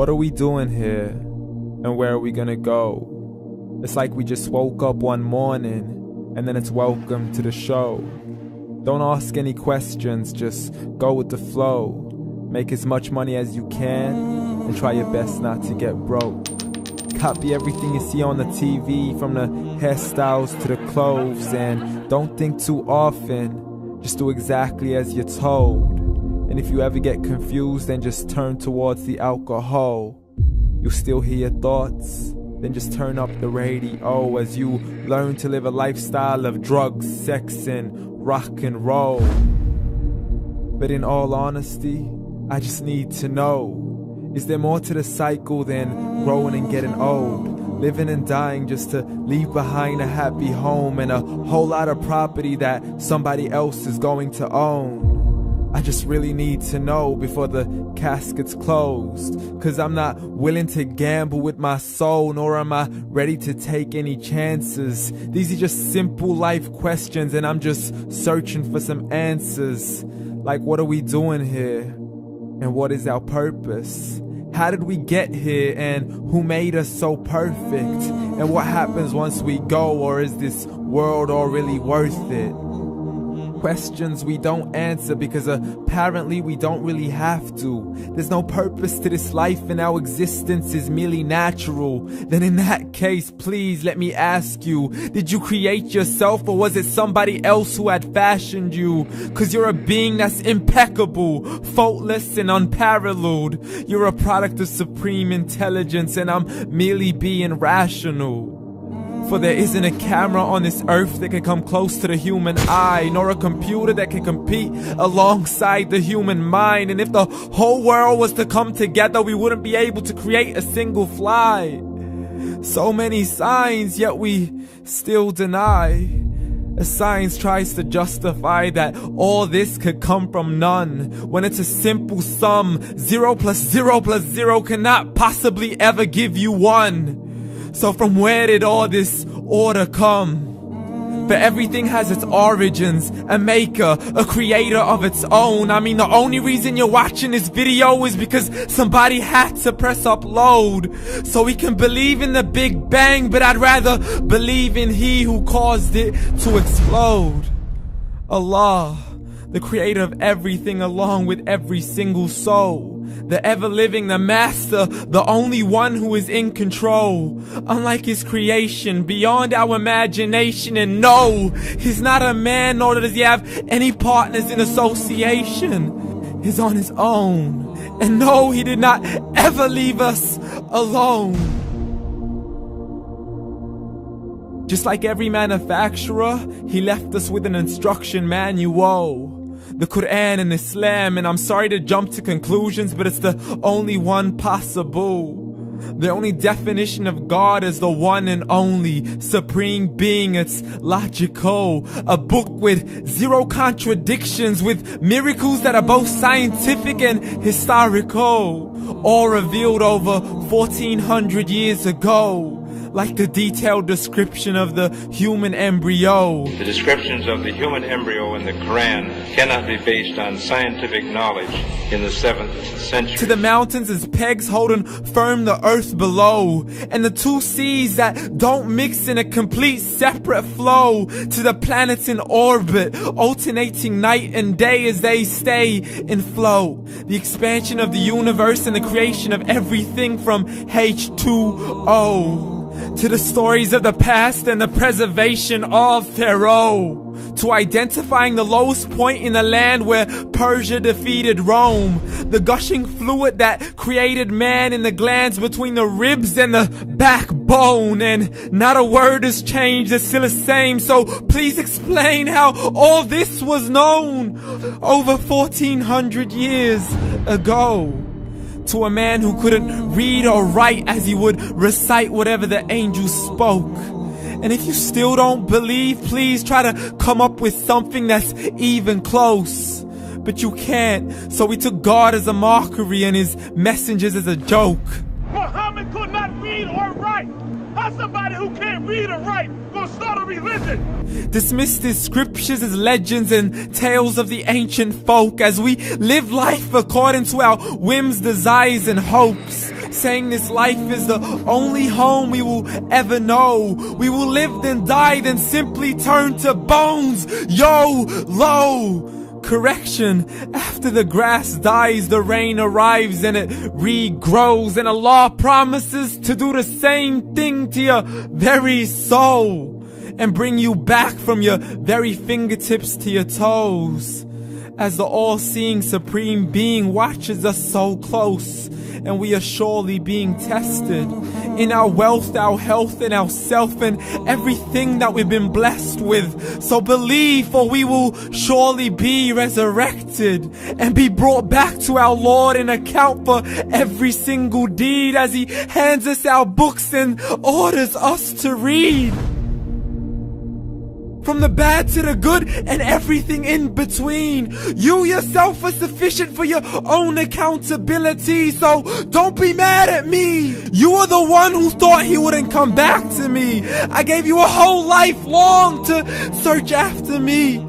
What are we doing here? And where are we gonna go? It's like we just woke up one morning and then it's welcome to the show. Don't ask any questions, just go with the flow. Make as much money as you can and try your best not to get broke. Copy everything you see on the TV, from the hairstyles to the clothes, and don't think too often, just do exactly as you're told. And if you ever get confused, then just turn towards the alcohol. You'll still hear your thoughts, then just turn up the radio as you learn to live a lifestyle of drugs, sex, and rock and roll. But in all honesty, I just need to know, is there more to the cycle than growing and getting old? Living and dying just to leave behind a happy home and a whole lot of property that somebody else is going to own. I just really need to know before the casket's closed, 'cause I'm not willing to gamble with my soul, nor am I ready to take any chances. These are just simple life questions and I'm just searching for some answers. Like, what are we doing here? And what is our purpose? How did we get here, and who made us so perfect? And what happens once we go, or is this world all really worth it? Questions we don't answer because apparently we don't really have to. There's no purpose to this life and our existence is merely natural. Then in that case, please let me ask you, did you create yourself, or was it somebody else who had fashioned you? 'Cause you're a being that's impeccable, faultless and unparalleled. You're a product of supreme intelligence and I'm merely being rational. For there isn't a camera on this earth that can come close to the human eye, nor a computer that can compete alongside the human mind. And if the whole world was to come together, we wouldn't be able to create a single fly. So many signs, yet we still deny. As science tries to justify that all this could come from none, when it's a simple sum. 0 plus 0 plus 0 cannot possibly ever give you 1. So from where did all this order come? For everything has its origins, a maker, a creator of its own. I mean, the only reason you're watching this video is because somebody had to press upload. So we can believe in the Big Bang, but I'd rather believe in He who caused it to explode. Allah, the creator of everything along with every single soul. The ever-living, the master, the only one who is in control. Unlike his creation, beyond our imagination. And no, he's not a man, nor does he have any partners in association. He's on his own. And no, he did not ever leave us alone. Just like every manufacturer, he left us with an instruction manual. The Quran and Islam, and I'm sorry to jump to conclusions, but it's the only one possible. The only definition of God is the one and only supreme being. It's logical. A book with 0 contradictions, with miracles that are both scientific and historical, all revealed over 1400 years ago. Like the detailed description of the human embryo. The descriptions of the human embryo in the Quran cannot be based on scientific knowledge in the 7th century. To the mountains as pegs holding firm the earth below, and the 2 seas that don't mix in a complete separate flow. To the planets in orbit, alternating night and day as they stay in flow. The expansion of the universe and the creation of everything from H2O. To the stories of the past and the preservation of Pharaoh. To identifying the lowest point in the land where Persia defeated Rome. The gushing fluid that created man in the glands between the ribs and the backbone. And not a word has changed, it's still the same. So please explain how all this was known over 1400 years ago. To a man who couldn't read or write, as he would recite whatever the angels spoke. And if you still don't believe, please try to come up with something that's even close. But you can't, so we took God as a mockery and his messengers as a joke. Muhammad could not read or write. How's somebody who can't read or write gonna start a religion? Dismissed his scriptures as legends and tales of the ancient folk, as we live life according to our whims, desires, and hopes. saying this life is the only home we will ever know. We will live then die, then simply turn to bones. YOLO! Correction, after the grass dies, the rain arrives and it regrows, and Allah promises to do the same thing to your very soul and bring you back from your very fingertips to your toes, as the all-seeing supreme being watches us so close, and we are surely being tested in our wealth, our health, and our self, and everything that we've been blessed with. So believe, for we will surely be resurrected and be brought back to our Lord and account for every single deed, as He hands us our books and orders us to read. From the bad to the good and everything in between. You yourself are sufficient for your own accountability, so don't be mad at me. You are the one who thought He wouldn't come back to me. I gave you a whole life long to search after me,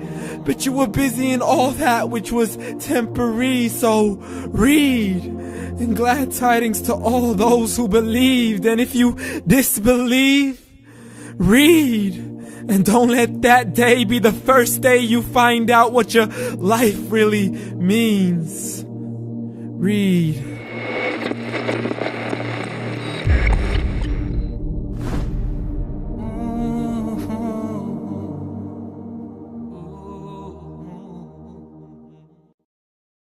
but you were busy in all that which was temporary. So read, and glad tidings to all those who believed. And if you disbelieve, read. And don't let that day be the first day you find out what your life really means. Read.